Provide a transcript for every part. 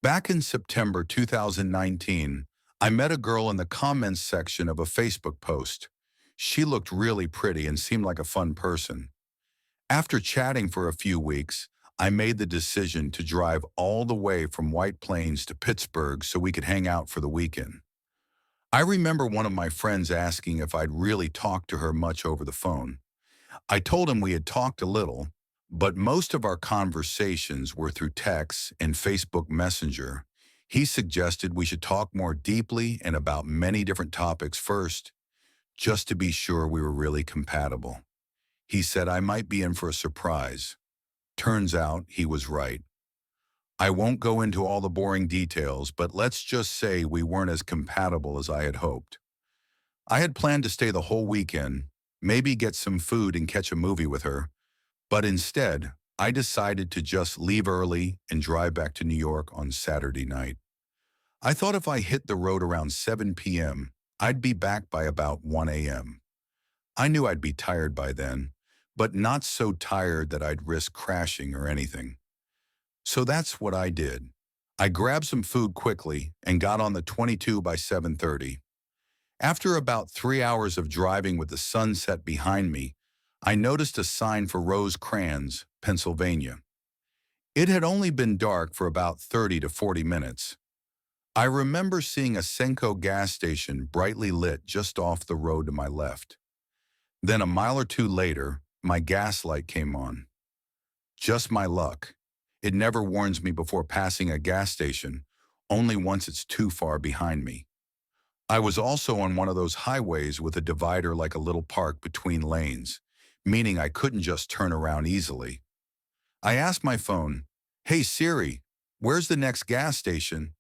Back in September 2019, I met a girl in the comments section of a Facebook post. She looked really pretty and seemed like a fun person. After chatting for a few weeks, I made the decision to drive all the way from White Plains to Pittsburgh so we could hang out for the weekend. I remember one of my friends asking if I'd really talked to her much over the phone. I told him we had talked a little, but most of our conversations were through texts and Facebook Messenger. He suggested we should talk more deeply and about many different topics first, just to be sure we were really compatible. He said I might be in for a surprise. Turns out he was right. I won't go into all the boring details, but let's just say we weren't as compatible as I had hoped. I had planned to stay the whole weekend, maybe get some food and catch a movie with her, but instead, I decided to just leave early and drive back to New York on Saturday night. I thought if I hit the road around 7 p.m., I'd be back by about 1 a.m. I knew I'd be tired by then, but not so tired that I'd risk crashing or anything. So that's what I did. I grabbed some food quickly and got on the 22 by 7:30. After about 3 hours of driving with the sunset behind me, I noticed a sign for Rosecrans, Pennsylvania. It had only been dark for about 30 to 40 minutes. I remember seeing a Senko gas station brightly lit just off the road to my left. Then a mile or two later, my gas light came on. Just my luck. It never warns me before passing a gas station, only once it's too far behind me. I was also on one of those highways with a divider like a little park between lanes, meaning I couldn't just turn around easily. I asked my phone, "Hey Siri, where's the next gas station?"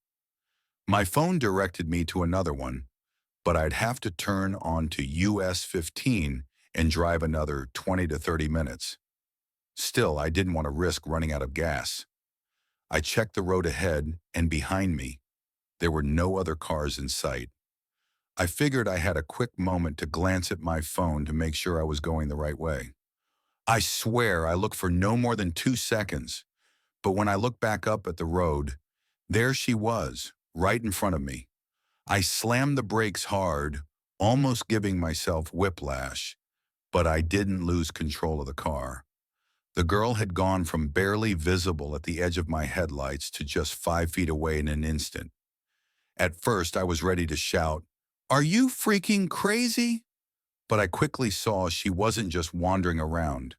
My phone directed me to another one, but I'd have to turn on to US 15 and drive another 20 to 30 minutes. Still, I didn't want to risk running out of gas. I checked the road ahead and behind me. There were no other cars in sight. I figured I had a quick moment to glance at my phone to make sure I was going the right way. I swear I looked for no more than 2 seconds, but when I looked back up at the road, there she was, right in front of me. I slammed the brakes hard, almost giving myself whiplash, but I didn't lose control of the car. The girl had gone from barely visible at the edge of my headlights to just 5 feet away in an instant. At first, I was ready to shout, "Are you freaking crazy?" But I quickly saw she wasn't just wandering around.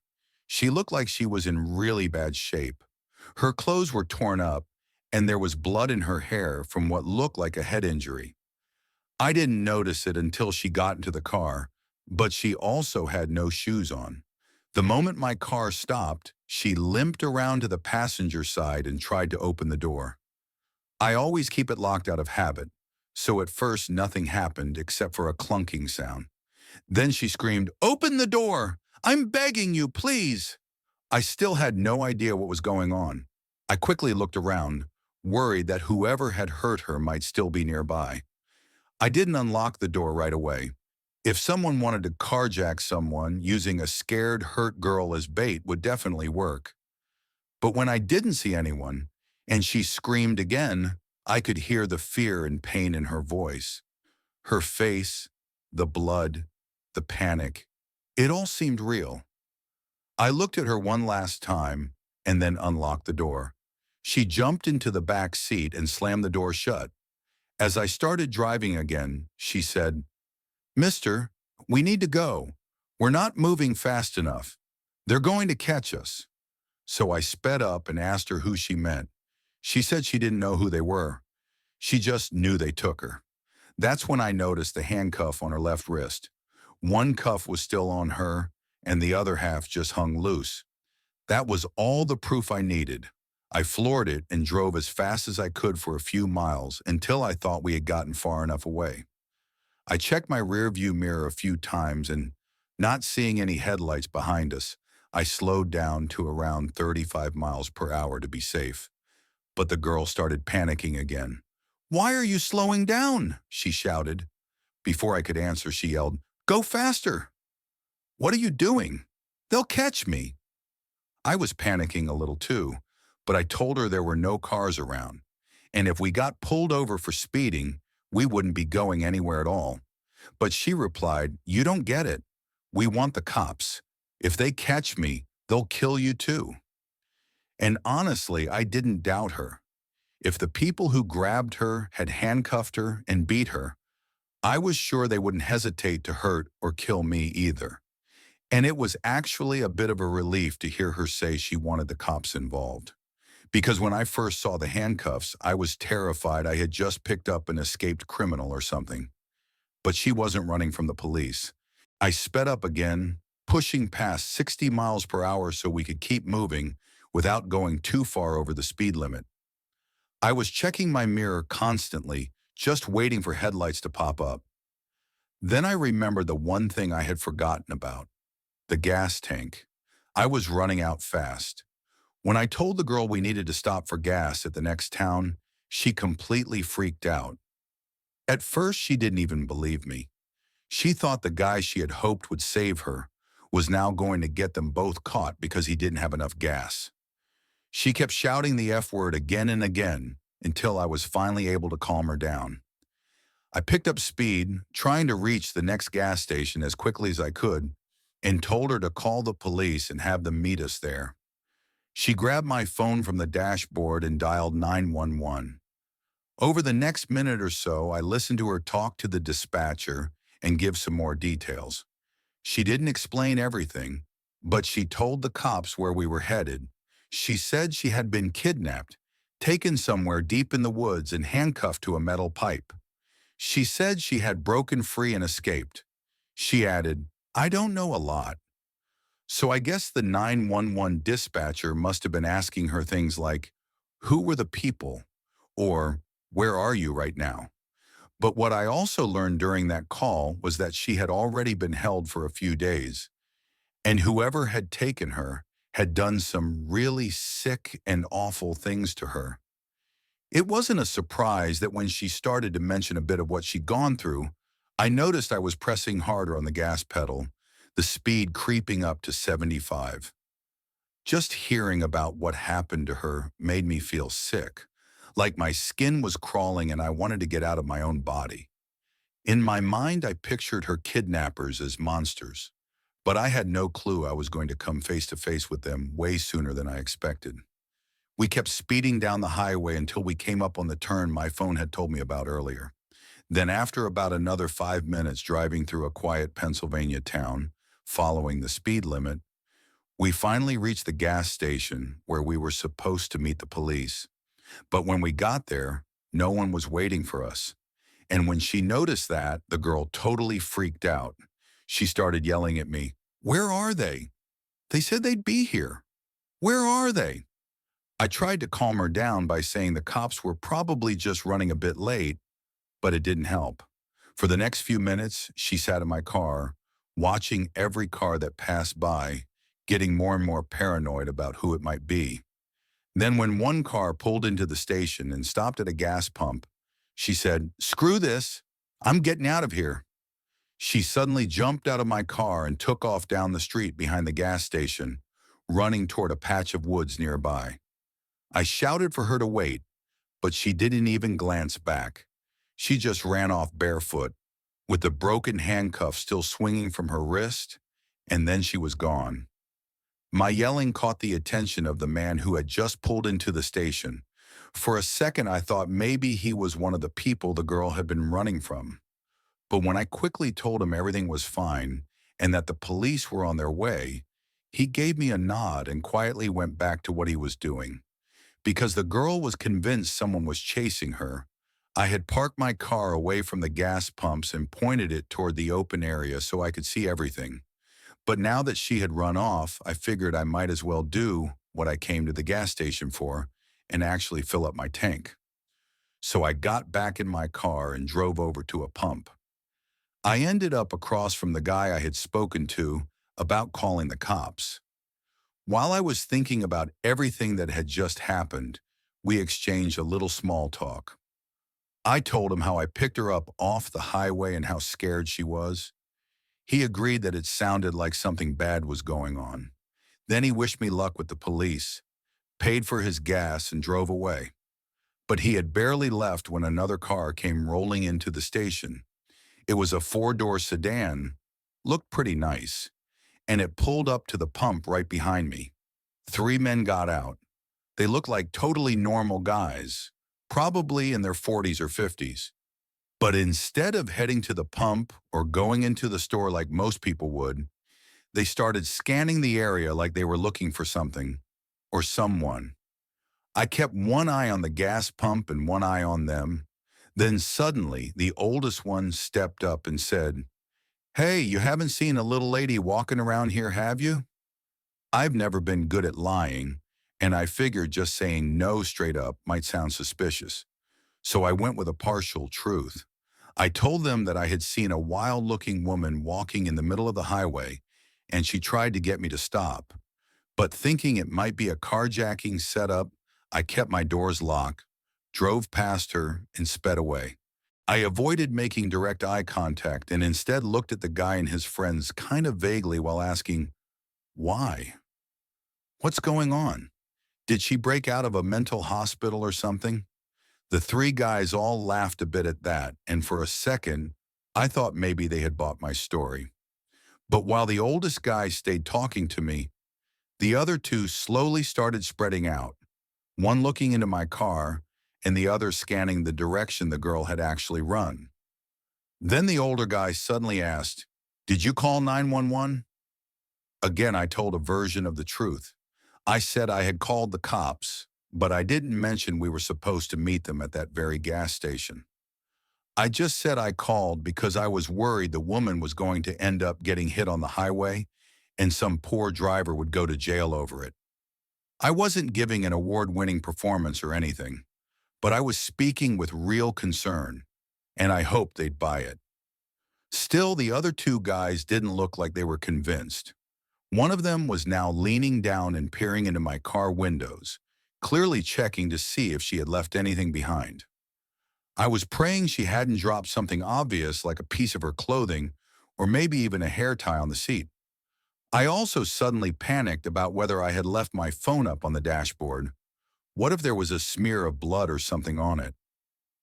She looked like she was in really bad shape. Her clothes were torn up, and there was blood in her hair from what looked like a head injury. I didn't notice it until she got into the car, but she also had no shoes on. The moment my car stopped, she limped around to the passenger side and tried to open the door. I always keep it locked out of habit, so at first nothing happened except for a clunking sound. Then she screamed, "Open the door! I'm begging you, please!" I still had no idea what was going on. I quickly looked around, worried that whoever had hurt her might still be nearby. I didn't unlock the door right away. If someone wanted to carjack someone, using a scared, hurt girl as bait would definitely work. But when I didn't see anyone, and she screamed again, I could hear the fear and pain in her voice. Her face, the blood, the panic, it all seemed real. I looked at her one last time and then unlocked the door. She jumped into the back seat and slammed the door shut. As I started driving again, she said, "Mister, we need to go. We're not moving fast enough. They're going to catch us." So I sped up and asked her who she meant. She said she didn't know who they were. She just knew they took her. That's when I noticed the handcuff on her left wrist. One cuff was still on her, and the other half just hung loose. That was all the proof I needed. I floored it and drove as fast as I could for a few miles until I thought we had gotten far enough away. I checked my rearview mirror a few times and, not seeing any headlights behind us, I slowed down to around 35 miles per hour to be safe. But the girl started panicking again. "Why are you slowing down?" she shouted. Before I could answer, she yelled, "Go faster!" "What are you doing? They'll catch me." I was panicking a little too, but I told her there were no cars around. And if we got pulled over for speeding, we wouldn't be going anywhere at all. But she replied, "You don't get it. We want the cops. If they catch me, they'll kill you too." And honestly, I didn't doubt her. If the people who grabbed her had handcuffed her and beat her, I was sure they wouldn't hesitate to hurt or kill me either. And it was actually a bit of a relief to hear her say she wanted the cops involved. Because when I first saw the handcuffs, I was terrified I had just picked up an escaped criminal or something. But she wasn't running from the police. I sped up again, pushing past 60 miles per hour so we could keep moving without going too far over the speed limit. I was checking my mirror constantly, just waiting for headlights to pop up. Then I remembered the one thing I had forgotten about: the gas tank. I was running out fast. When I told the girl we needed to stop for gas at the next town, she completely freaked out. At first, she didn't even believe me. She thought the guy she had hoped would save her was now going to get them both caught because he didn't have enough gas. She kept shouting the F word again and again until I was finally able to calm her down. I picked up speed, trying to reach the next gas station as quickly as I could, and told her to call the police and have them meet us there. She grabbed my phone from the dashboard and dialed 911. Over the next minute or so, I listened to her talk to the dispatcher and give some more details. She didn't explain everything, but she told the cops where we were headed. She said she had been kidnapped, taken somewhere deep in the woods and handcuffed to a metal pipe. She said she had broken free and escaped. She added, "I don't know a lot." So I guess the 911 dispatcher must have been asking her things like, "Who were the people?" or "Where are you right now?" But what I also learned during that call was that she had already been held for a few days, and whoever had taken her had done some really sick and awful things to her. It wasn't a surprise that when she started to mention a bit of what she'd gone through, I noticed I was pressing harder on the gas pedal, the speed creeping up to 75. Just hearing about what happened to her made me feel sick, like my skin was crawling and I wanted to get out of my own body. In my mind, I pictured her kidnappers as monsters, but I had no clue I was going to come face to face with them way sooner than I expected. We kept speeding down the highway until we came up on the turn my phone had told me about earlier. Then after about another 5 minutes driving through a quiet Pennsylvania town, following the speed limit, we finally reached the gas station where we were supposed to meet the police. But when we got there, no one was waiting for us. And when she noticed that, the girl totally freaked out. She started yelling at me, "Where are they? They said they'd be here. Where are they?" I tried to calm her down by saying the cops were probably just running a bit late, but it didn't help. For the next few minutes, she sat in my car, watching every car that passed by, getting more and more paranoid about who it might be. Then when one car pulled into the station and stopped at a gas pump, she said, "Screw this, I'm getting out of here." She suddenly jumped out of my car and took off down the street behind the gas station, running toward a patch of woods nearby. I shouted for her to wait, but she didn't even glance back. She just ran off barefoot, with the broken handcuff still swinging from her wrist, and then she was gone. My yelling caught the attention of the man who had just pulled into the station. For a second, I thought maybe he was one of the people the girl had been running from. But when I quickly told him everything was fine and that the police were on their way, he gave me a nod and quietly went back to what he was doing. Because the girl was convinced someone was chasing her, I had parked my car away from the gas pumps and pointed it toward the open area so I could see everything. But now that she had run off, I figured I might as well do what I came to the gas station for and actually fill up my tank. So I got back in my car and drove over to a pump. I ended up across from the guy I had spoken to about calling the cops. While I was thinking about everything that had just happened, we exchanged a little small talk. I told him how I picked her up off the highway and how scared she was. He agreed that it sounded like something bad was going on. Then he wished me luck with the police, paid for his gas, and drove away. but he had barely left when another car came rolling into the station. It was a four-door sedan, looked pretty nice, and it pulled up to the pump right behind me. Three men got out. They looked like totally normal guys, probably in their 40s or 50s. But instead of heading to the pump or going into the store like most people would, they started scanning the area like they were looking for something or someone. I kept one eye on the gas pump and one eye on them. Then suddenly, the oldest one stepped up and said, "Hey, you haven't seen a little lady walking around here, have you?" I've never been good at lying, and I figured just saying no straight up might sound suspicious. So I went with a partial truth. I told them that I had seen a wild-looking woman walking in the middle of the highway, and she tried to get me to stop. But thinking it might be a carjacking setup, I kept my doors locked, drove past her, and sped away. I avoided making direct eye contact and instead looked at the guy and his friends kind of vaguely while asking, "Why? What's going on? Did she break out of a mental hospital or something?" The three guys all laughed a bit at that, and for a second, I thought maybe they had bought my story. But while the oldest guy stayed talking to me, the other two slowly started spreading out, one looking into my car and the other scanning the direction the girl had actually run. Then the older guy suddenly asked, "Did you call 911?" Again, I told a version of the truth. I said I had called the cops, but I didn't mention we were supposed to meet them at that very gas station. I just said I called because I was worried the woman was going to end up getting hit on the highway and some poor driver would go to jail over it. I wasn't giving an award-winning performance or anything, but I was speaking with real concern, and I hoped they'd buy it. Still, the other two guys didn't look like they were convinced. One of them was now leaning down and peering into my car windows, clearly checking to see if she had left anything behind. I was praying she hadn't dropped something obvious like a piece of her clothing or maybe even a hair tie on the seat. I also suddenly panicked about whether I had left my phone up on the dashboard. What if there was a smear of blood or something on it?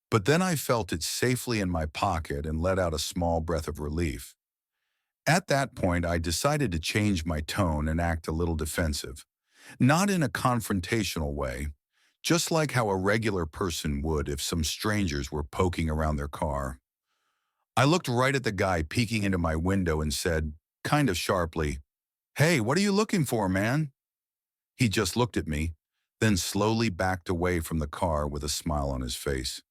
But then I felt it safely in my pocket and let out a small breath of relief. At that point, I decided to change my tone and act a little defensive. Not in a confrontational way, just like how a regular person would if some strangers were poking around their car. I looked right at the guy peeking into my window and said, kind of sharply, "Hey, what are you looking for, man?" He just looked at me, then slowly backed away from the car with a smile on his face.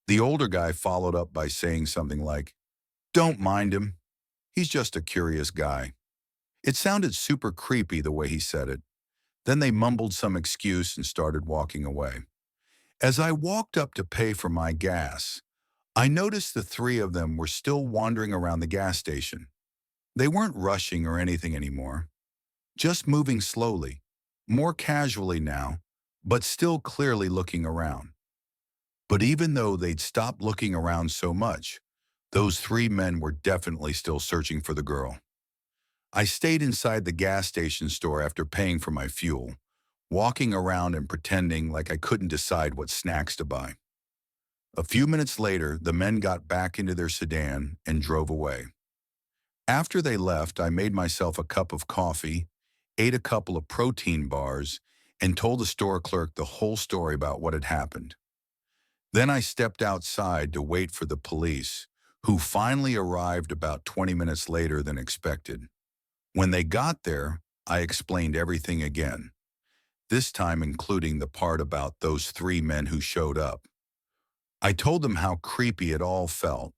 The older guy followed up by saying something like, "Don't mind him. He's just a curious guy." It sounded super creepy the way he said it. Then they mumbled some excuse and started walking away. As I walked up to pay for my gas, I noticed the three of them were still wandering around the gas station. They weren't rushing or anything anymore, just moving slowly, more casually now, but still clearly looking around. But even though they'd stopped looking around so much, those three men were definitely still searching for the girl. I stayed inside the gas station store after paying for my fuel, walking around and pretending like I couldn't decide what snacks to buy. A few minutes later, the men got back into their sedan and drove away. After they left, I made myself a cup of coffee, ate a couple of protein bars, and told the store clerk the whole story about what had happened. Then I stepped outside to wait for the police, who finally arrived about 20 minutes later than expected. When they got there, I explained everything again, this time including the part about those three men who showed up. I told them how creepy it all felt,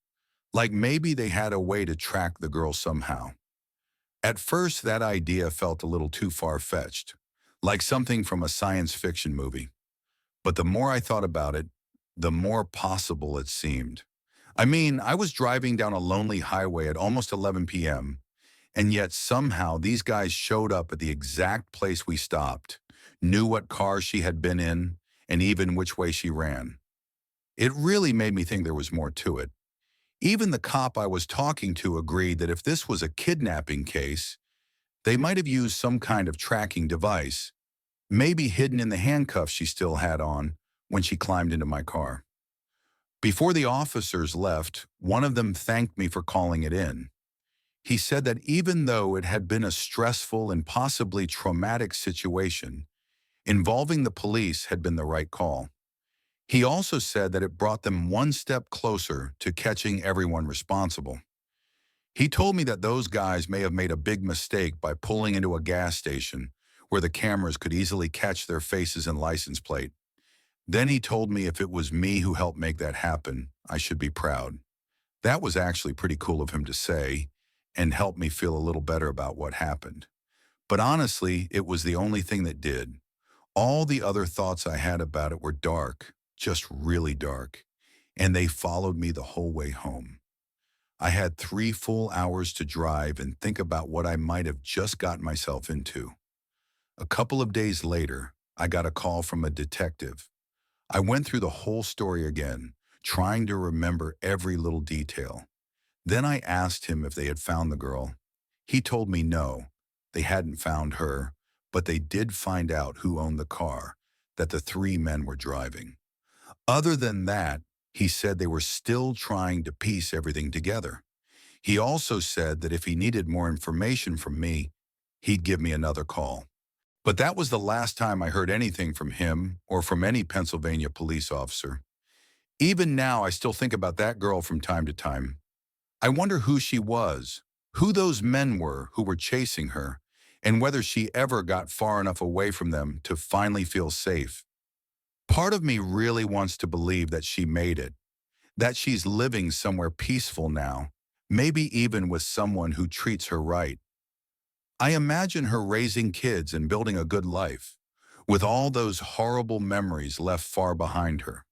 like maybe they had a way to track the girl somehow. At first, that idea felt a little too far-fetched, like something from a science fiction movie. But the more I thought about it, the more possible it seemed. I mean, I was driving down a lonely highway at almost 11 p.m., and yet somehow these guys showed up at the exact place we stopped, knew what car she had been in, and even which way she ran. It really made me think there was more to it. Even the cop I was talking to agreed that if this was a kidnapping case, they might have used some kind of tracking device, maybe hidden in the handcuffs she still had on, when she climbed into my car. Before the officers left, one of them thanked me for calling it in. He said that even though it had been a stressful and possibly traumatic situation, involving the police had been the right call. He also said that it brought them one step closer to catching everyone responsible. He told me that those guys may have made a big mistake by pulling into a gas station where the cameras could easily catch their faces and license plate. Then he told me if it was me who helped make that happen, I should be proud. That was actually pretty cool of him to say and helped me feel a little better about what happened. But honestly, it was the only thing that did. All the other thoughts I had about it were dark, just really dark, and they followed me the whole way home. I had 3 full hours to drive and think about what I might have just gotten myself into. A couple of days later, I got a call from a detective. I went through the whole story again, trying to remember every little detail. Then I asked him if they had found the girl. He told me no, they hadn't found her, but they did find out who owned the car that the 3 men were driving. Other than that, he said they were still trying to piece everything together. He also said that if he needed more information from me, he'd give me another call. But that was the last time I heard anything from him or from any Pennsylvania police officer. Even now, I still think about that girl from time to time. I wonder who she was, who those men who were chasing her, and whether she ever got far enough away from them to finally feel safe. Part of me really wants to believe that she made it, that she's living somewhere peaceful now, maybe even with someone who treats her right. I imagine her raising kids and building a good life, with all those horrible memories left far behind her.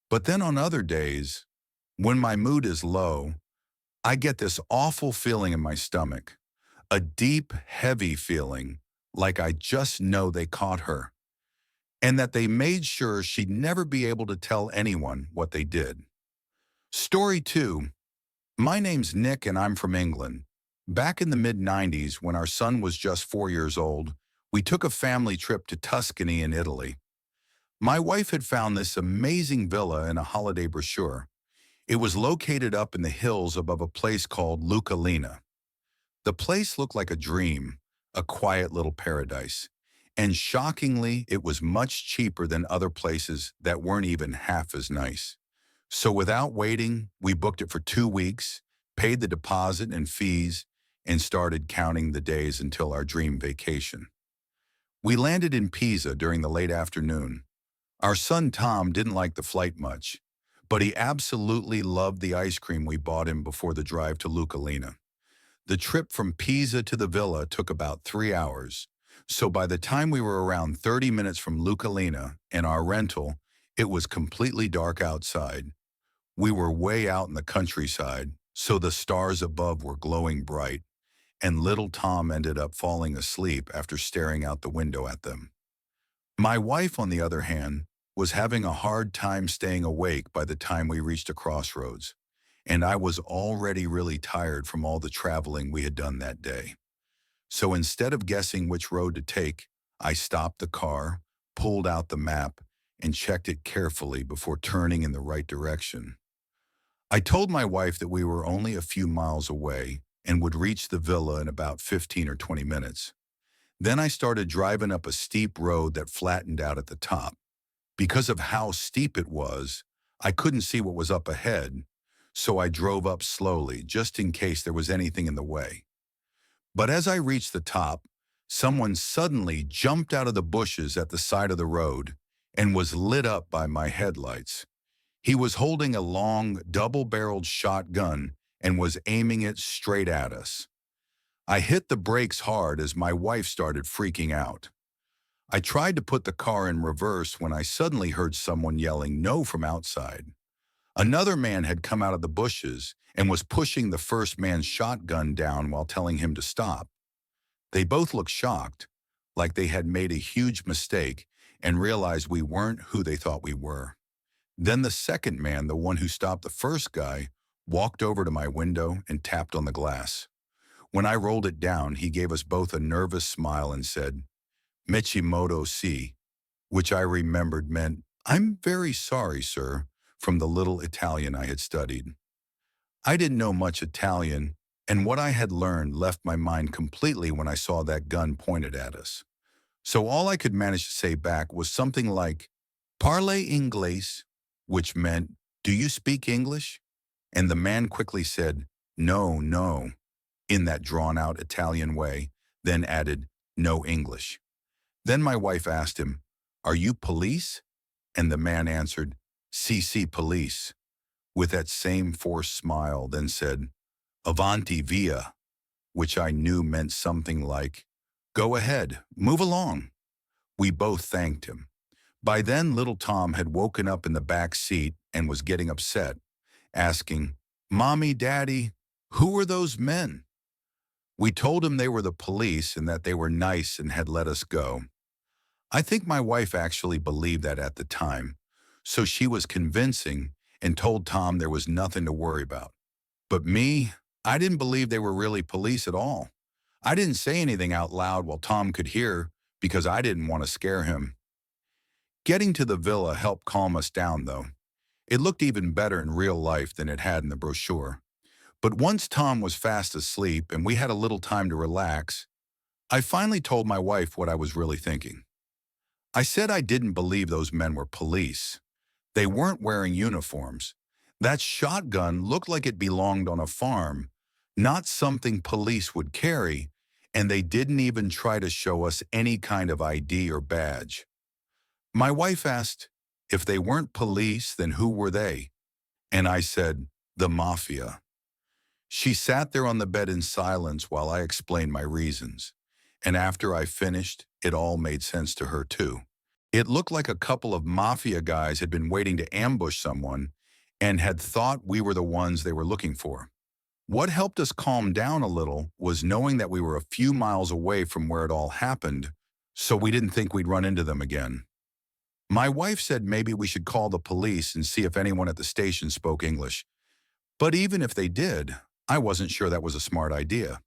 But then on other days, when my mood is low, I get this awful feeling in my stomach, a deep, heavy feeling, like I just know they caught her, and that they made sure she'd never be able to tell anyone what they did. Story 2. My name's Nick and I'm from England. Back in the mid-90s, when our son was just 4 years old, we took a family trip to Tuscany in Italy. My wife had found this amazing villa in a holiday brochure. It was located up in the hills above a place called Lucalina. The place looked like a dream, a quiet little paradise. And shockingly, it was much cheaper than other places that weren't even half as nice. So without waiting, we booked it for 2 weeks, paid the deposit and fees, and started counting the days until our dream vacation. We landed in Pisa during the late afternoon. Our son Tom didn't like the flight much, but he absolutely loved the ice cream we bought him before the drive to Lucalina. The trip from Pisa to the villa took about 3 hours, so by the time we were around 30 minutes from Lucalina and our rental, it was completely dark outside. We were way out in the countryside, so the stars above were glowing bright, and little Tom ended up falling asleep after staring out the window at them. My wife, on the other hand, was having a hard time staying awake by the time we reached a crossroads, and I was already really tired from all the traveling we had done that day. So instead of guessing which road to take, I stopped the car, pulled out the map, and checked it carefully before turning in the right direction. I told my wife that we were only a few miles away and would reach the villa in about 15 or 20 minutes. Then I started driving up a steep road that flattened out at the top. Because of how steep it was, I couldn't see what was up ahead, so I drove up slowly just in case there was anything in the way. But as I reached the top, someone suddenly jumped out of the bushes at the side of the road and was lit up by my headlights. He was holding a long, double-barreled shotgun and was aiming it straight at us. I hit the brakes hard as my wife started freaking out. I tried to put the car in reverse when I suddenly heard someone yelling no from outside. Another man had come out of the bushes and was pushing the first man's shotgun down while telling him to stop. They both looked shocked, like they had made a huge mistake and realized we weren't who they thought we were. Then the second man, the one who stopped the first guy, walked over to my window and tapped on the glass. When I rolled it down, he gave us both a nervous smile and said, "Michimoto si," which I remembered meant, "I'm very sorry, sir," from the little Italian I had studied. I didn't know much Italian, and what I had learned left my mind completely when I saw that gun pointed at us. So all I could manage to say back was something like, "Parle inglés," which meant, "Do you speak English?" And the man quickly said, "No, no," in that drawn-out Italian way, then added, "No English." Then my wife asked him, "Are you police?" And the man answered, "Si, police," with that same forced smile, then said, "Avanti via," which I knew meant something like, "Go ahead, move along." We both thanked him. By then, little Tom had woken up in the back seat and was getting upset, asking, "Mommy, Daddy, who were those men?" We told him they were the police and that they were nice and had let us go. I think my wife actually believed that at the time, so she was convincing and told Tom there was nothing to worry about. But me, I didn't believe they were really police at all. I didn't say anything out loud while Tom could hear because I didn't want to scare him. Getting to the villa helped calm us down, though. It looked even better in real life than it had in the brochure. But once Tom was fast asleep and we had a little time to relax, I finally told my wife what I was really thinking. I said I didn't believe those men were police. They weren't wearing uniforms. That shotgun looked like it belonged on a farm, not something police would carry, and they didn't even try to show us any kind of ID or badge. My wife asked, if they weren't police, then who were they? And I said, the mafia. She sat there on the bed in silence while I explained my reasons. And after I finished, it all made sense to her too. It looked like a couple of mafia guys had been waiting to ambush someone and had thought we were the ones they were looking for. What helped us calm down a little was knowing that we were a few miles away from where it all happened, so we didn't think we'd run into them again. My wife said maybe we should call the police and see if anyone at the station spoke English. But even if they did, I wasn't sure that was a smart idea.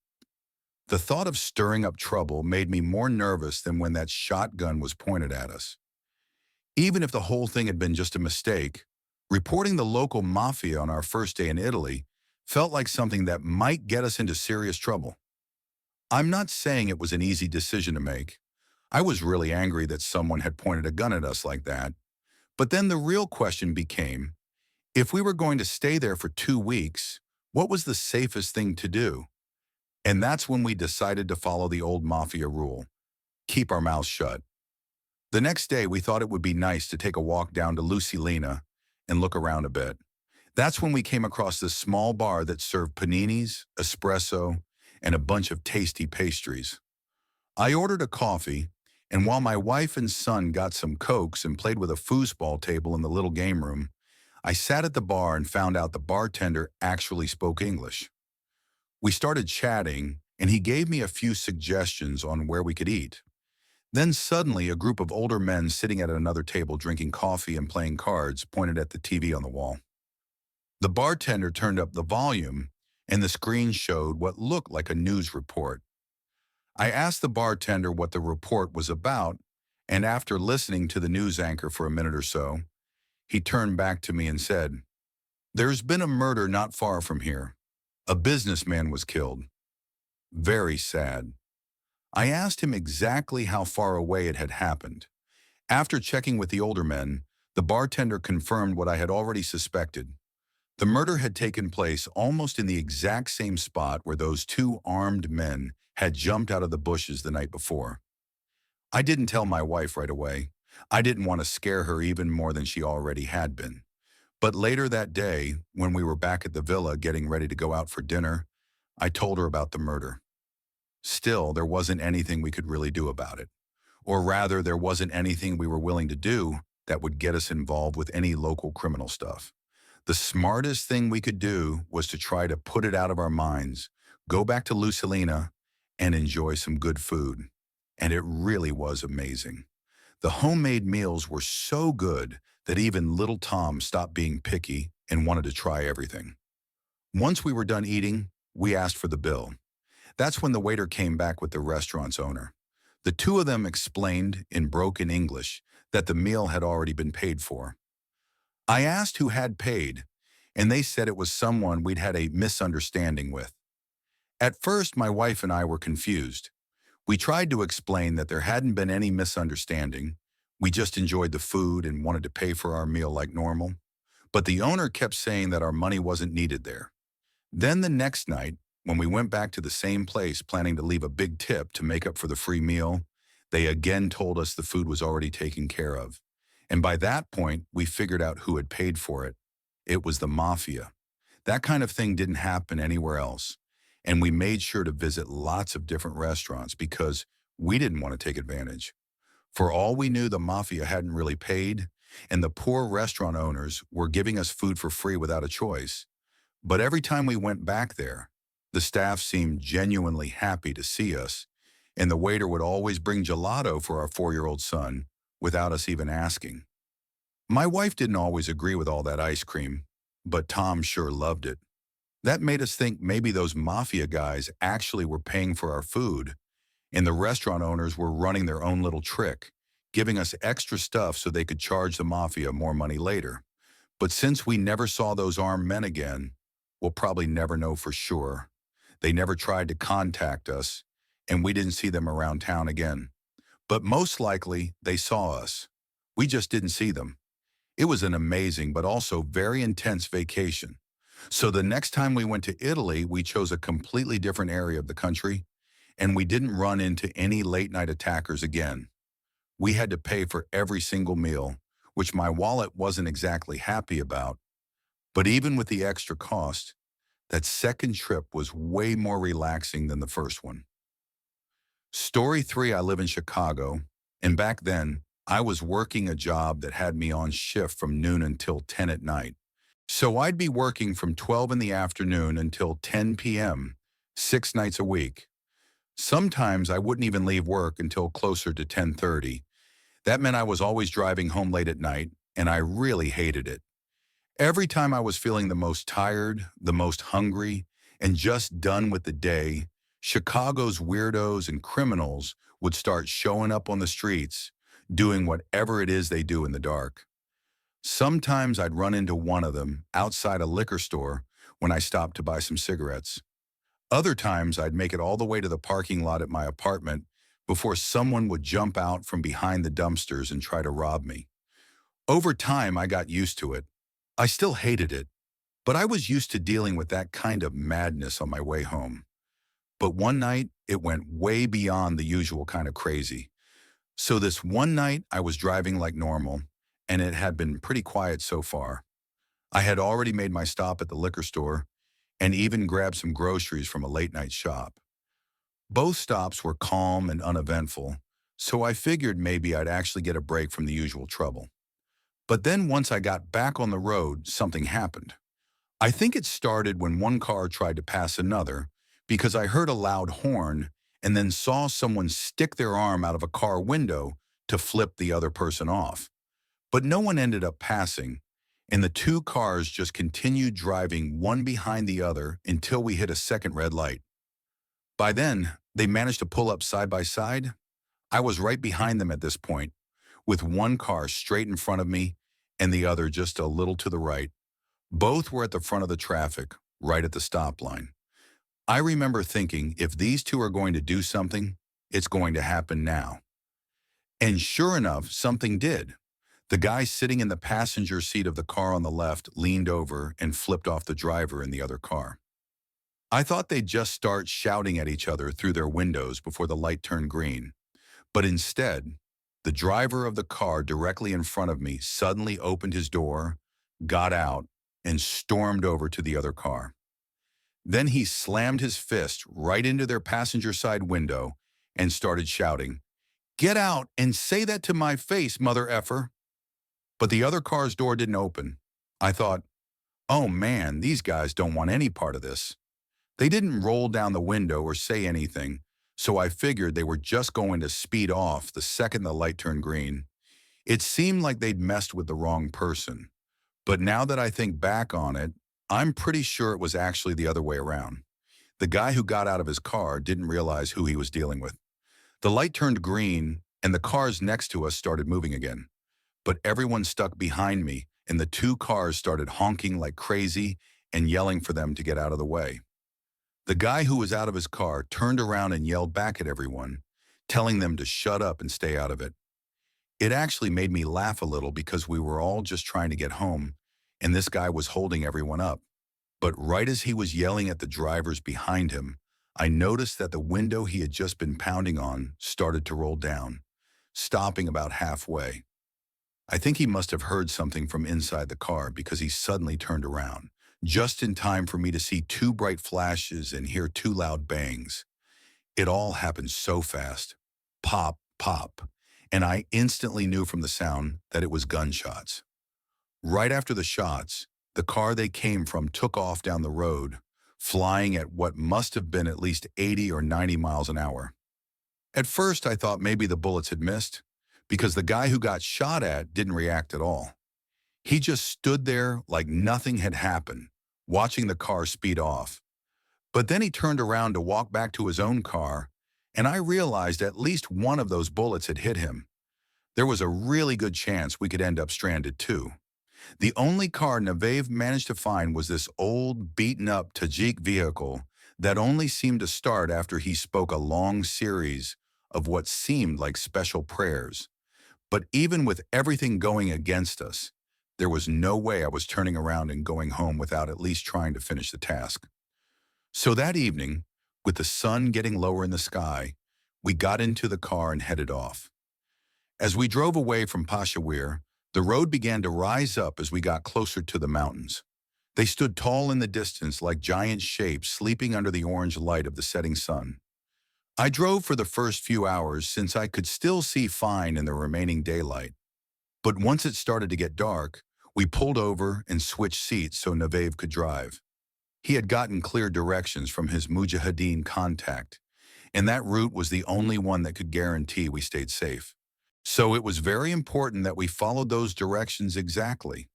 The thought of stirring up trouble made me more nervous than when that shotgun was pointed at us. Even if the whole thing had been just a mistake, reporting the local mafia on our first day in Italy felt like something that might get us into serious trouble. I'm not saying it was an easy decision to make. I was really angry that someone had pointed a gun at us like that. But then the real question became, if we were going to stay there for 2 weeks, what was the safest thing to do? And that's when we decided to follow the old mafia rule: keep our mouths shut. The next day, we thought it would be nice to take a walk down to Lucilina and look around a bit. That's when we came across this small bar that served paninis, espresso, and a bunch of tasty pastries. I ordered a coffee, and while my wife and son got some Cokes and played with a foosball table in the little game room, I sat at the bar and found out the bartender actually spoke English. We started chatting, and he gave me a few suggestions on where we could eat. Then suddenly, a group of older men sitting at another table drinking coffee and playing cards pointed at the TV on the wall. The bartender turned up the volume, and the screen showed what looked like a news report. I asked the bartender what the report was about, and after listening to the news anchor for a minute or so, he turned back to me and said, "There's been a murder not far from here. A businessman was killed. Very sad." I asked him exactly how far away it had happened. After checking with the older men, the bartender confirmed what I had already suspected. The murder had taken place almost in the exact same spot where those two armed men had jumped out of the bushes the night before. I didn't tell my wife right away. I didn't want to scare her even more than she already had been. But later that day, when we were back at the villa getting ready to go out for dinner, I told her about the murder. Still, there wasn't anything we could really do about it. Or rather, there wasn't anything we were willing to do that would get us involved with any local criminal stuff. The smartest thing we could do was to try to put it out of our minds, go back to Lucilina, and enjoy some good food. And it really was amazing. The homemade meals were so good that even little Tom stopped being picky and wanted to try everything. Once we were done eating, we asked for the bill. That's when the waiter came back with the restaurant's owner. The two of them explained in broken English that the meal had already been paid for. I asked who had paid, and they said it was someone we'd had a misunderstanding with. At first, my wife and I were confused. We tried to explain that there hadn't been any misunderstanding. We just enjoyed the food and wanted to pay for our meal like normal. But the owner kept saying that our money wasn't needed there. Then the next night, when we went back to the same place planning to leave a big tip to make up for the free meal, they again told us the food was already taken care of. And by that point, we figured out who had paid for it. It was the mafia. That kind of thing didn't happen anywhere else. And we made sure to visit lots of different restaurants because we didn't want to take advantage. For all we knew, the mafia hadn't really paid, and the poor restaurant owners were giving us food for free without a choice. But every time we went back there, the staff seemed genuinely happy to see us, and the waiter would always bring gelato for our 4-year-old son without us even asking. My wife didn't always agree with all that ice cream, but Tom sure loved it. That made us think maybe those mafia guys actually were paying for our food, and the restaurant owners were running their own little trick, giving us extra stuff so they could charge the mafia more money later. But since we never saw those armed men again, we'll probably never know for sure. They never tried to contact us, and we didn't see them around town again. But most likely, they saw us. We just didn't see them. It was an amazing but also very intense vacation. So the next time we went to Italy, we chose a completely different area of the country, and we didn't run into any late-night attackers again. We had to pay for every single meal, which my wallet wasn't exactly happy about. But even with the extra cost, that second trip was way more relaxing than the first one. Story 3, I live in Chicago, and back then, I was working a job that had me on shift from noon until 10 at night. So I'd be working from 12 in the afternoon until 10 p.m., 6 nights a week. Sometimes I wouldn't even leave work until closer to 10:30. That meant I was always driving home late at night, and I really hated it. Every time I was feeling the most tired, the most hungry, and just done with the day, Chicago's weirdos and criminals would start showing up on the streets, doing whatever it is they do in the dark. Sometimes I'd run into one of them outside a liquor store when I stopped to buy some cigarettes. Other times I'd make it all the way to the parking lot at my apartment before someone would jump out from behind the dumpsters and try to rob me. Over time, I got used to it. I still hated it, but I was used to dealing with that kind of madness on my way home. But one night, it went way beyond the usual kind of crazy. So this one night, I was driving like normal, and it had been pretty quiet so far. I had already made my stop at the liquor store and even grabbed some groceries from a late-night shop. Both stops were calm and uneventful, so I figured maybe I'd actually get a break from the usual trouble. But then once I got back on the road, something happened. I think it started when one car tried to pass another because I heard a loud horn and then saw someone stick their arm out of a car window to flip the other person off. But no one ended up passing, and the two cars just continued driving one behind the other until we hit a second red light. By then, they managed to pull up side by side. I was right behind them at this point, with one car straight in front of me and the other just a little to the right. Both were at the front of the traffic, right at the stop line. I remember thinking, if these two are going to do something, it's going to happen now. And sure enough, something did. The guy sitting in the passenger seat of the car on the left leaned over and flipped off the driver in the other car. I thought they'd just start shouting at each other through their windows before the light turned green. But instead, the driver of the car directly in front of me suddenly opened his door, got out, and stormed over to the other car. Then he slammed his fist right into their passenger side window and started shouting, "Get out and say that to my face, mother effer." But the other car's door didn't open. I thought, oh man, these guys don't want any part of this. They didn't roll down the window or say anything, so I figured they were just going to speed off the second the light turned green. It seemed like they'd messed with the wrong person. But now that I think back on it, I'm pretty sure it was actually the other way around. The guy who got out of his car didn't realize who he was dealing with. The light turned green, and the cars next to us started moving again. but everyone stuck behind me, and the two cars started honking like crazy and yelling for them to get out of the way. The guy who was out of his car turned around and yelled back at everyone, telling them to shut up and stay out of it. It actually made me laugh a little because we were all just trying to get home, and this guy was holding everyone up. But right as he was yelling at the drivers behind him, I noticed that the window he had just been pounding on started to roll down, stopping about halfway. I think he must have heard something from inside the car because he suddenly turned around, just in time for me to see two bright flashes and hear two loud bangs. It all happened so fast. Pop, pop. And I instantly knew from the sound that it was gunshots. Right after the shots, the car they came from took off down the road, flying at what must have been at least 80 or 90 miles an hour. At first, I thought maybe the bullets had missed, because the guy who got shot at didn't react at all. He just stood there like nothing had happened, watching the car speed off. But then he turned around to walk back to his own car, and I realized at least one of those bullets had hit him. There was a really good chance we could end up stranded too. The only car Navev managed to find was this old, beaten-up Tajik vehicle that only seemed to start after he spoke a long series of what seemed like special prayers. But even with everything going against us, there was no way I was turning around and going home without at least trying to finish the task. So that evening, with the sun getting lower in the sky, we got into the car and headed off. As we drove away from Peshawar, the road began to rise up as we got closer to the mountains. They stood tall in the distance like giant shapes sleeping under the orange light of the setting sun. I drove for the first few hours since I could still see fine in the remaining daylight. But once it started to get dark, we pulled over and switched seats so Navev could drive. He had gotten clear directions from his Mujahideen contact, and that route was the only one that could guarantee we stayed safe. So it was very important that we followed those directions exactly.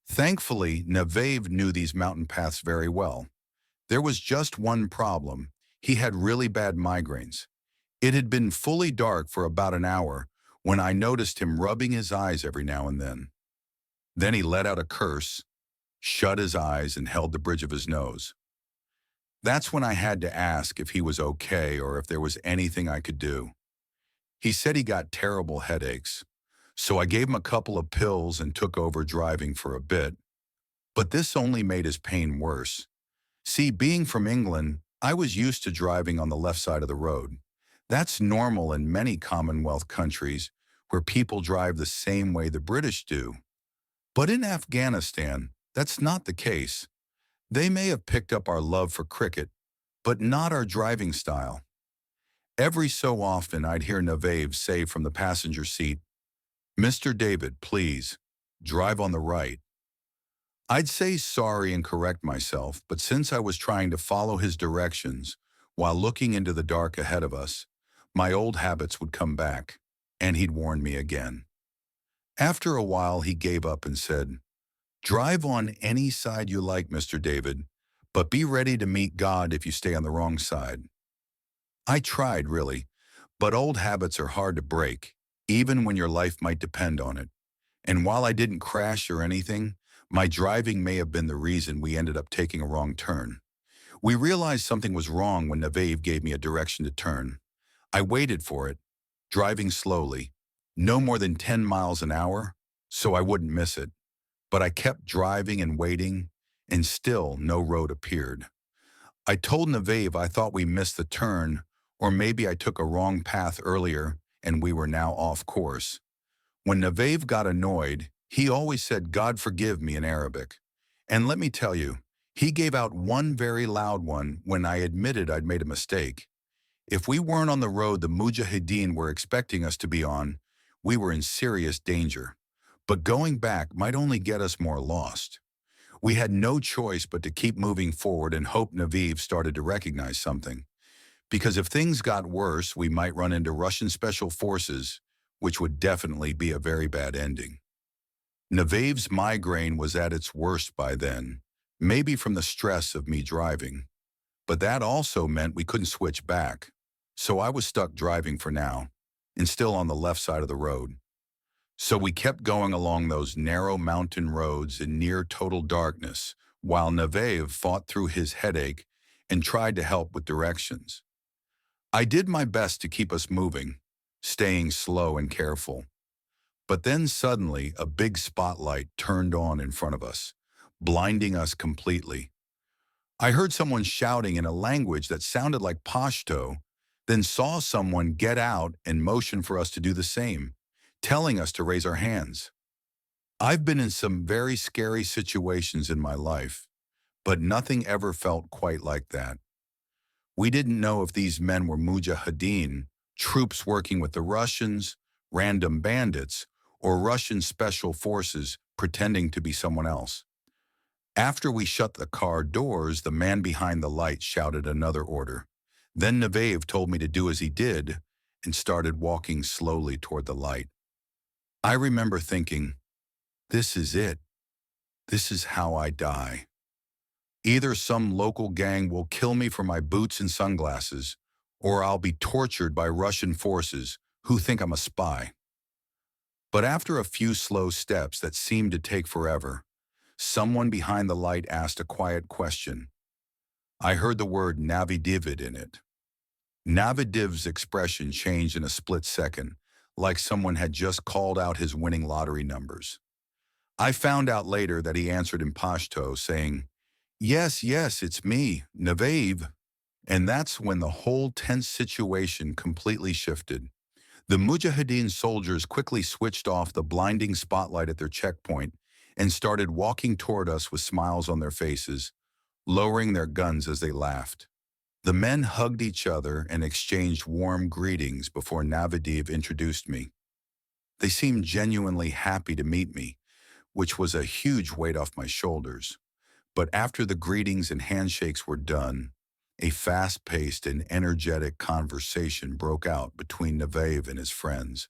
Thankfully, Navev knew these mountain paths very well. There was just one problem. He had really bad migraines. It had been fully dark for about an hour when I noticed him rubbing his eyes every now and then. Then he let out a curse, shut his eyes, and held the bridge of his nose. That's when I had to ask if he was okay or if there was anything I could do. He said he got terrible headaches, so I gave him a couple of pills and took over driving for a bit. But this only made his pain worse. See, being from England, I was used to driving on the left side of the road. That's normal in many Commonwealth countries where people drive the same way the British do. But in Afghanistan, that's not the case. They may have picked up our love for cricket, but not our driving style. Every so often I'd hear Navev say from the passenger seat, "Mr. David, please, drive on the right." I'd say sorry and correct myself, but since I was trying to follow his directions while looking into the dark ahead of us, my old habits would come back, and he'd warn me again. After a while, he gave up and said, "Drive on any side you like, Mr. David, but be ready to meet God if you stay on the wrong side." I tried, really, but old habits are hard to break, even when your life might depend on it. And while I didn't crash or anything, my driving may have been the reason we ended up taking a wrong turn. We realized something was wrong when Navev gave me a direction to turn. I waited for it, driving slowly, no more than 10 miles an hour, so I wouldn't miss it. But I kept driving and waiting, and still no road appeared. I told Navev I thought we missed the turn, or maybe I took a wrong path earlier and we were now off course. When Navev got annoyed, he always said, "God forgive me" in Arabic. And let me tell you, he gave out one very loud one when I admitted I'd made a mistake. If we weren't on the road the Mujahideen were expecting us to be on, we were in serious danger. But going back might only get us more lost. We had no choice but to keep moving forward and hope Navev started to recognize something. Because if things got worse, we might run into Russian special forces, which would definitely be a very bad ending. Navev's migraine was at its worst by then, maybe from the stress of me driving. But that also meant we couldn't switch back, so I was stuck driving for now, and still on the left side of the road. So we kept going along those narrow mountain roads in near total darkness, while Navev fought through his headache and tried to help with directions. I did my best to keep us moving, staying slow and careful. But then suddenly a big spotlight turned on in front of us, blinding us completely. I heard someone shouting in a language that sounded like Pashto, then saw someone get out and motion for us to do the same, telling us to raise our hands. I've been in some very scary situations in my life, but nothing ever felt quite like that. We didn't know if these men were mujahideen, troops working with the Russians, random bandits, or Russian special forces pretending to be someone else. After we shut the car doors, the man behind the light shouted another order. Then Navev told me to do as he did and started walking slowly toward the light. I remember thinking, this is it. This is how I die. Either some local gang will kill me for my boots and sunglasses, or I'll be tortured by Russian forces who think I'm a spy. But after a few slow steps that seemed to take forever, someone behind the light asked a quiet question. I heard the word Navidivid in it. Navidiv's expression changed in a split second, like someone had just called out his winning lottery numbers. I found out later that he answered in Pashto, saying, yes, yes, it's me, Navev. And that's when the whole tense situation completely shifted. The Mujahideen soldiers quickly switched off the blinding spotlight at their checkpoint and started walking toward us with smiles on their faces, lowering their guns as they laughed. The men hugged each other and exchanged warm greetings before Navadiv introduced me. They seemed genuinely happy to meet me, which was a huge weight off my shoulders. But after the greetings and handshakes were done, a fast-paced and energetic conversation broke out between Navev and his friends.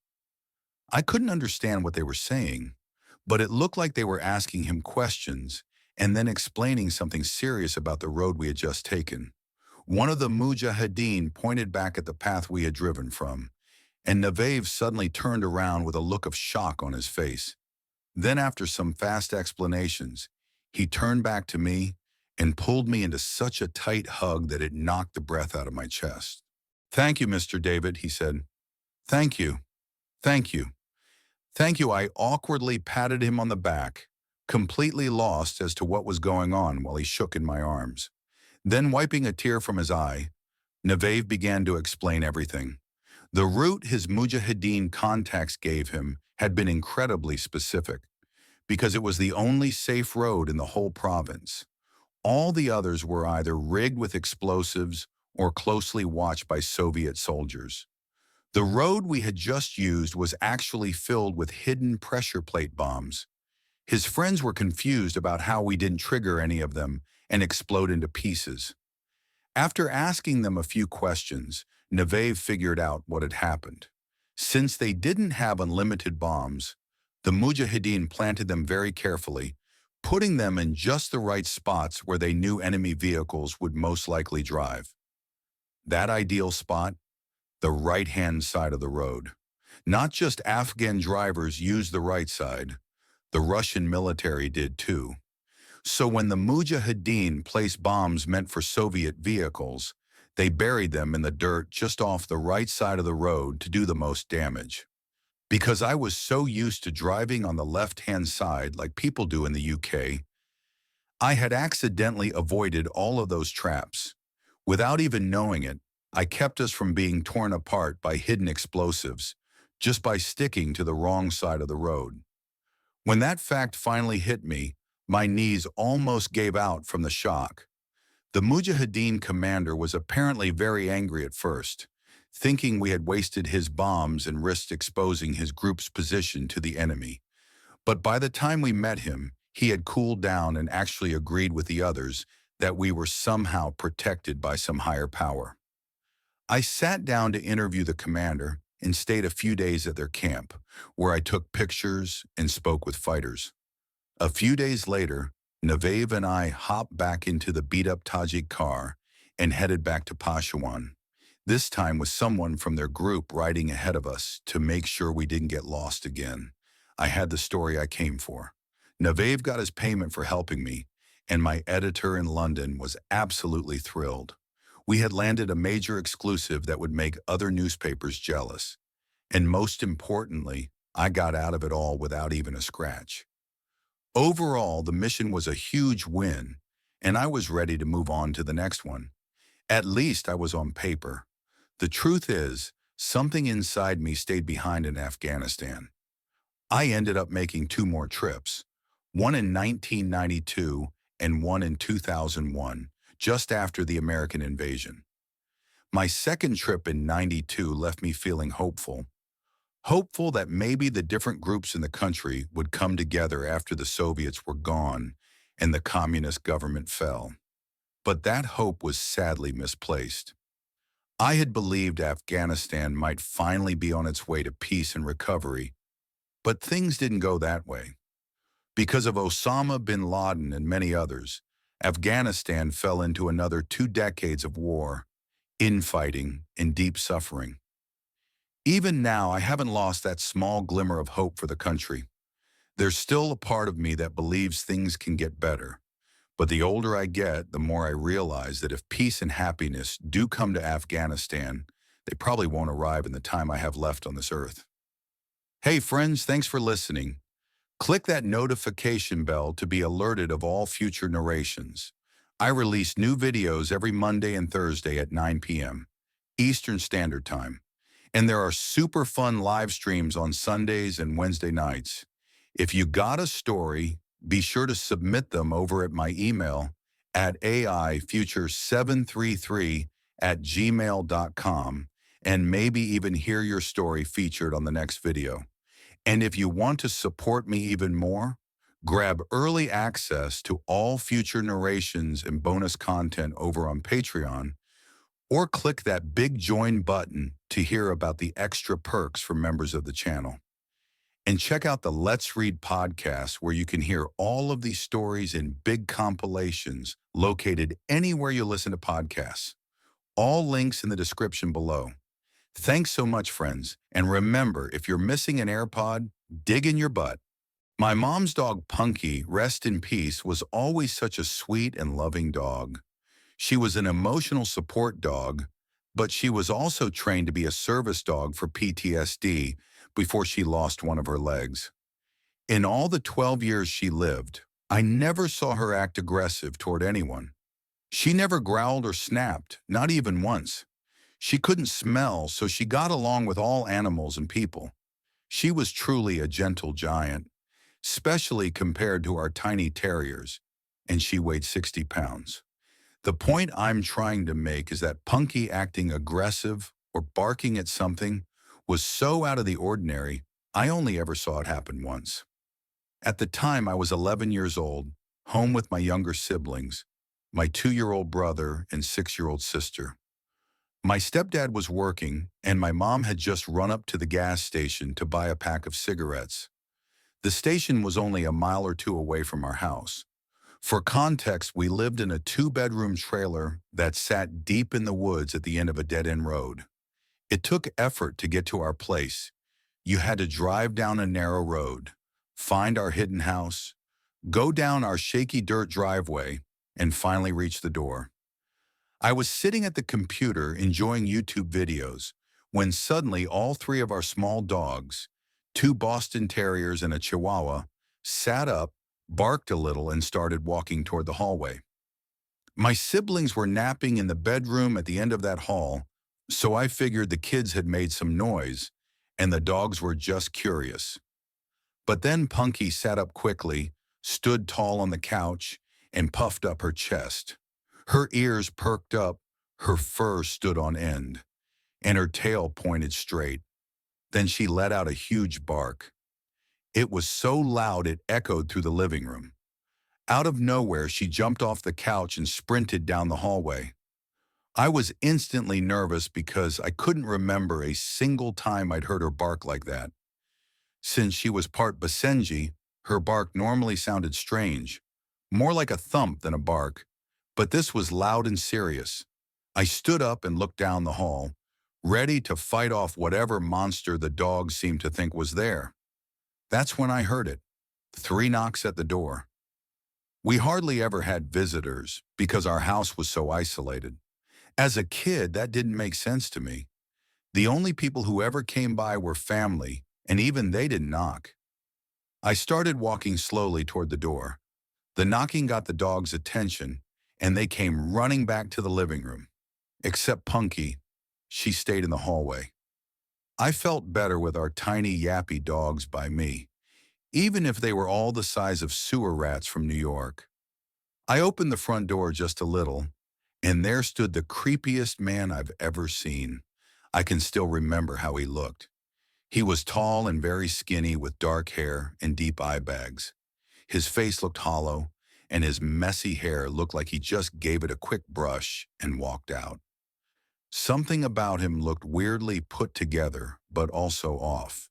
I couldn't understand what they were saying, but it looked like they were asking him questions and then explaining something serious about the road we had just taken. One of the Mujahideen pointed back at the path we had driven from, and Navev suddenly turned around with a look of shock on his face. Then after some fast explanations, he turned back to me and pulled me into such a tight hug that it knocked the breath out of my chest. Thank you, Mr. David, he said. Thank you. Thank you. Thank you. I awkwardly patted him on the back, completely lost as to what was going on while he shook in my arms. Then wiping a tear from his eye, Navev began to explain everything. The route his Mujahideen contacts gave him had been incredibly specific, because it was the only safe road in the whole province. All the others were either rigged with explosives or closely watched by Soviet soldiers. The road we had just used was actually filled with hidden pressure plate bombs. His friends were confused about how we didn't trigger any of them and explode into pieces. After asking them a few questions, Navev figured out what had happened. Since they didn't have unlimited bombs, the Mujahideen planted them very carefully, putting them in just the right spots where they knew enemy vehicles would most likely drive. That ideal spot? The right-hand side of the road. Not just Afghan drivers used the right side, the Russian military did too. So when the Mujahideen placed bombs meant for Soviet vehicles, they buried them in the dirt just off the right side of the road to do the most damage. Because I was so used to driving on the left-hand side like people do in the UK, I had accidentally avoided all of those traps. Without even knowing it, I kept us from being torn apart by hidden explosives, just by sticking to the wrong side of the road. When that fact finally hit me, my knees almost gave out from the shock. The Mujahideen commander was apparently very angry at first, thinking we had wasted his bombs and risked exposing his group's position to the enemy. But by the time we met him, he had cooled down and actually agreed with the others that we were somehow protected by some higher power. I sat down to interview the commander and stayed a few days at their camp, where I took pictures and spoke with fighters. A few days later, Navev and I hopped back into the beat-up Tajik car and headed back to Peshawar, this time with someone from their group riding ahead of us to make sure we didn't get lost again. I had the story I came for. Navev got his payment for helping me, and my editor in London was absolutely thrilled. We had landed a major exclusive that would make other newspapers jealous. And most importantly, I got out of it all without even a scratch. Overall, the mission was a huge win, and I was ready to move on to the next one. At least I was on paper. The truth is, something inside me stayed behind in Afghanistan. I ended up making two more trips, one in 1992 and one in 2001, just after the American invasion. My second trip in '92 left me feeling hopeful that maybe the different groups in the country would come together after the Soviets were gone and the communist government fell. But that hope was sadly misplaced. I had believed Afghanistan might finally be on its way to peace and recovery, but things didn't go that way. Because of Osama bin Laden and many others, Afghanistan fell into another 2 decades of war, infighting, and deep suffering. Even now, I haven't lost that small glimmer of hope for the country. There's still a part of me that believes things can get better. But the older I get, the more I realize that if peace and happiness do come to Afghanistan, they probably won't arrive in the time I have left on this earth. Hey friends, thanks for listening. Click that notification bell to be alerted of all future narrations. I release new videos every Monday and Thursday at 9 p.m. Eastern Standard Time. And there are super fun live streams on Sundays and Wednesday nights. If you got a story, be sure to submit them over at my email at aifuture733@gmail.com and maybe even hear your story featured on the next video. And if you want to support me even more, grab early access to all future narrations and bonus content over on Patreon, or click that big join button to hear about the extra perks for members of the channel. And check out the Let's Read podcast, where you can hear all of these stories in big compilations located anywhere you listen to podcasts. All links in the description below. Thanks so much, friends. And remember, if you're missing an AirPod, dig in your butt. My mom's dog, Punky, rest in peace, was always such a sweet and loving dog. She was an emotional support dog, but she was also trained to be a service dog for PTSD before she lost one of her legs. In all the 12 years she lived, I never saw her act aggressive toward anyone. She never growled or snapped, not even once. She couldn't smell, so she got along with all animals and people. She was truly a gentle giant, especially compared to our tiny terriers, and she weighed 60 pounds. The point I'm trying to make is that Punky acting aggressive or barking at something was so out of the ordinary, I only ever saw it happen once. At the time, I was 11 years old, home with my younger siblings, my 2-year-old brother and 6-year-old sister. My stepdad was working, and my mom had just run up to the gas station to buy a pack of cigarettes. The station was only a mile or two away from our house. For context, we lived in a 2-bedroom trailer that sat deep in the woods at the end of a dead-end road. It took effort to get to our place. You had to drive down a narrow road, find our hidden house, go down our shaky dirt driveway, and finally reach the door. I was sitting at the computer enjoying YouTube videos when suddenly all 3 of our small dogs, 2 Boston Terriers and a Chihuahua, sat up, barked a little, and started walking toward the hallway. My siblings were napping in the bedroom at the end of that hall, so I figured the kids had made some noise, and the dogs were just curious. But then Punky sat up quickly, stood tall on the couch, and puffed up her chest. Her ears perked up, her fur stood on end, and her tail pointed straight. Then she let out a huge bark. It was so loud it echoed through the living room. Out of nowhere, she jumped off the couch and sprinted down the hallway. I was instantly nervous because I couldn't remember a single time I'd heard her bark like that. Since she was part Basenji, her bark normally sounded strange, more like a thump than a bark, but this was loud and serious. I stood up and looked down the hall, ready to fight off whatever monster the dogs seemed to think was there. That's when I heard it. 3 knocks at the door. We hardly ever had visitors because our house was so isolated. As a kid, that didn't make sense to me. The only people who ever came by were family, and even they didn't knock. I started walking slowly toward the door. The knocking got the dogs' attention, and they came running back to the living room. Except Punky. She stayed in the hallway. I felt better with our tiny yappy dogs by me, even if they were all the size of sewer rats from New York. I opened the front door just a little, and there stood the creepiest man I've ever seen. I can still remember how he looked. He was tall and very skinny with dark hair and deep eye bags. His face looked hollow, and his messy hair looked like he just gave it a quick brush and walked out. Something about him looked weirdly put together, but also off.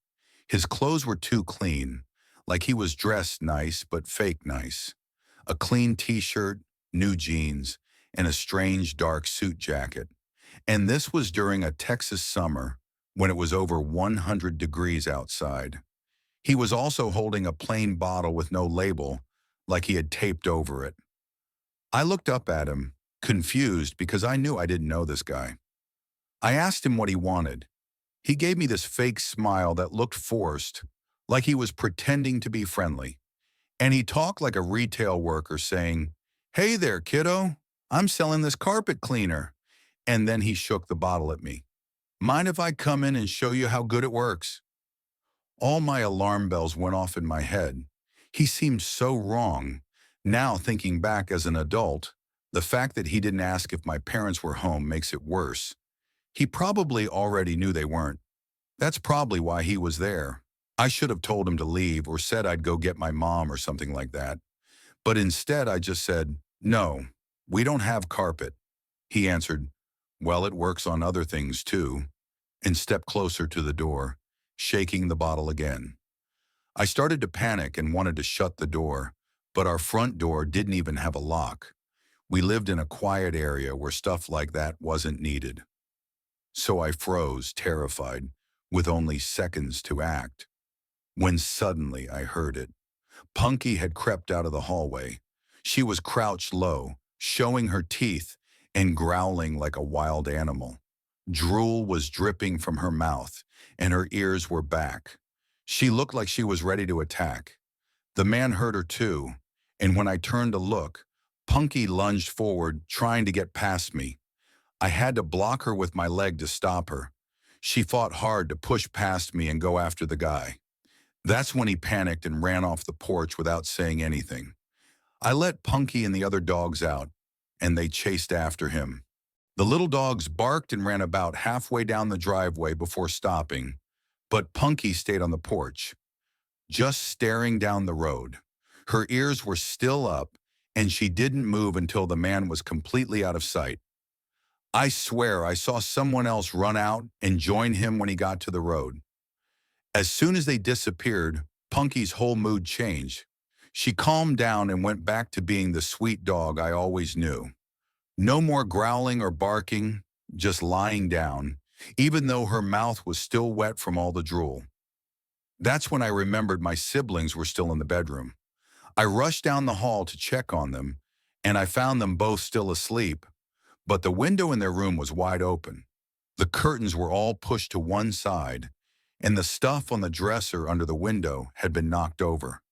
His clothes were too clean, like he was dressed nice but fake nice. A clean t-shirt, new jeans, and a strange dark suit jacket. And this was during a Texas summer when it was over 100 degrees outside. He was also holding a plain bottle with no label, like he had taped over it. I looked up at him, confused because I knew I didn't know this guy. I asked him what he wanted. He gave me this fake smile that looked forced, like he was pretending to be friendly. And he talked like a retail worker saying, "Hey there, kiddo, I'm selling this carpet cleaner." And then he shook the bottle at me. "Mind if I come in and show you how good it works?" All my alarm bells went off in my head. He seemed so wrong. Now, thinking back as an adult, the fact that he didn't ask if my parents were home makes it worse. He probably already knew they weren't. That's probably why he was there. I should have told him to leave or said I'd go get my mom or something like that. But instead, I just said, "No, we don't have carpet." He answered, "Well, it works on other things too," and stepped closer to the door, shaking the bottle again. I started to panic and wanted to shut the door, but our front door didn't even have a lock. We lived in a quiet area where stuff like that wasn't needed. So I froze, terrified, with only seconds to act. When suddenly I heard it. Punky had crept out of the hallway. She was crouched low, showing her teeth and growling like a wild animal. Drool was dripping from her mouth, and her ears were back. She looked like she was ready to attack. The man heard her too, and when I turned to look, Punky lunged forward, trying to get past me. I had to block her with my leg to stop her. She fought hard to push past me and go after the guy. That's when he panicked and ran off the porch without saying anything. I let Punky and the other dogs out, and they chased after him. The little dogs barked and ran about halfway down the driveway before stopping, but Punky stayed on the porch, just staring down the road. Her ears were still up, and she didn't move until the man was completely out of sight. I swear I saw someone else run out and join him when he got to the road. As soon as they disappeared, Punky's whole mood changed. She calmed down and went back to being the sweet dog I always knew. No more growling or barking, just lying down, even though her mouth was still wet from all the drool. That's when I remembered my siblings were still in the bedroom. I rushed down the hall to check on them, and I found them both still asleep, but the window in their room was wide open. The curtains were all pushed to one side, and the stuff on the dresser under the window had been knocked over.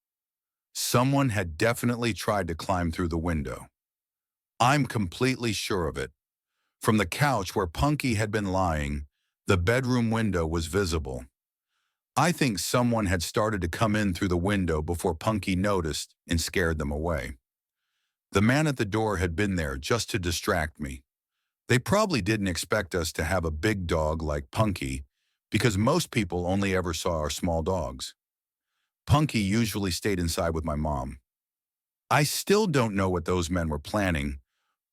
Someone had definitely tried to climb through the window. I'm completely sure of it. From the couch where Punky had been lying, the bedroom window was visible. I think someone had started to come in through the window before Punky noticed and scared them away. The man at the door had been there just to distract me. They probably didn't expect us to have a big dog like Punky because most people only ever saw our small dogs. Punky usually stayed inside with my mom. I still don't know what those men were planning,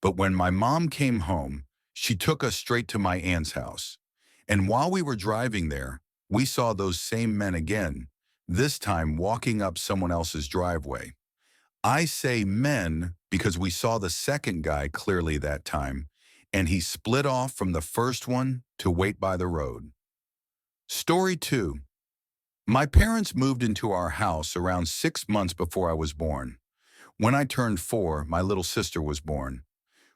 but when my mom came home, she took us straight to my aunt's house. And while we were driving there, we saw those same men again, this time walking up someone else's driveway. I say men because we saw the second guy clearly that time, and he split off from the first one to wait by the road. Story 2. My parents moved into our house around 6 months before I was born. When I turned 4, my little sister was born.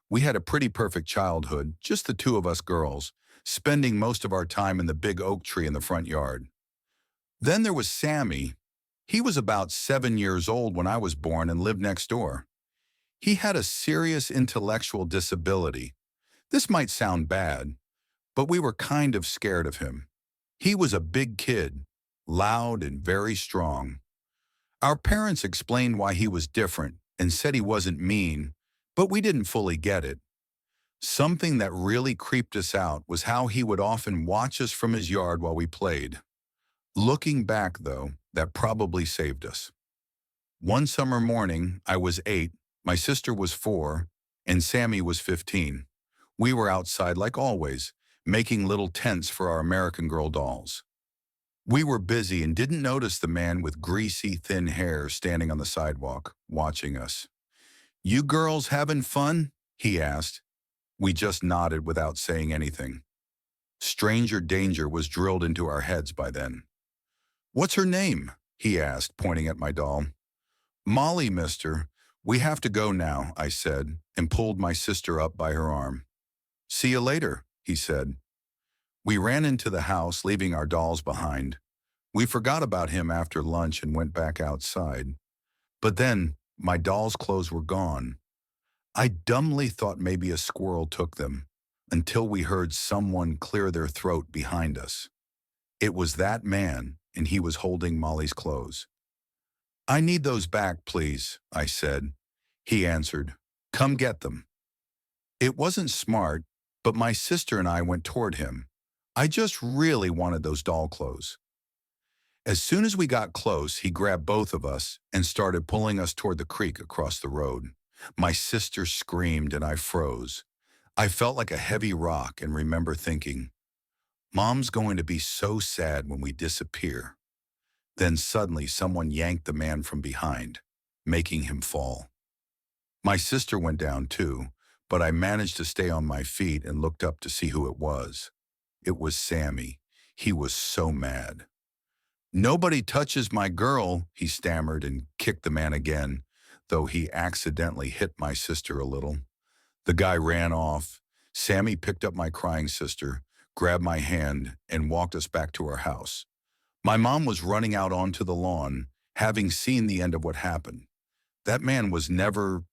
We had a pretty perfect childhood, just the two of us girls, spending most of our time in the big oak tree in the front yard. Then there was Sammy. He was about 7 years old when I was born and lived next door. He had a serious intellectual disability. This might sound bad, but we were kind of scared of him. He was a big kid, loud and very strong. Our parents explained why he was different and said he wasn't mean, but we didn't fully get it. Something that really creeped us out was how he would often watch us from his yard while we played. Looking back, though, that probably saved us. One summer morning, I was 8, my sister was 4, and Sammy was 15. We were outside like always, making little tents for our American Girl dolls. We were busy and didn't notice the man with greasy, thin hair standing on the sidewalk, watching us. "You girls having fun?" he asked. We just nodded without saying anything. Stranger danger was drilled into our heads by then. "What's her name?" he asked, pointing at my doll. "Molly, mister. We have to go now," I said, and pulled my sister up by her arm. "See you later," he said. We ran into the house, leaving our dolls behind. We forgot about him after lunch and went back outside. But then, my dolls' clothes were gone. I dumbly thought maybe a squirrel took them, until we heard someone clear their throat behind us. It was that man, and he was holding Molly's clothes. "I need those back, please," I said. He answered, "Come get them." It wasn't smart, but my sister and I went toward him. I just really wanted those doll clothes. As soon as we got close, he grabbed both of us and started pulling us toward the creek across the road. My sister screamed and I froze. I felt like a heavy rock and remember thinking, "Mom's going to be so sad when we disappear." Then suddenly someone yanked the man from behind, making him fall. My sister went down too, but I managed to stay on my feet and looked up to see who it was. It was Sammy. He was so mad. "Nobody touches my girl," he stammered and kicked the man again, though he accidentally hit my sister a little. The guy ran off. Sammy picked up my crying sister, grabbed my hand, and walked us back to our house. My mom was running out onto the lawn, having seen the end of what happened. That man was never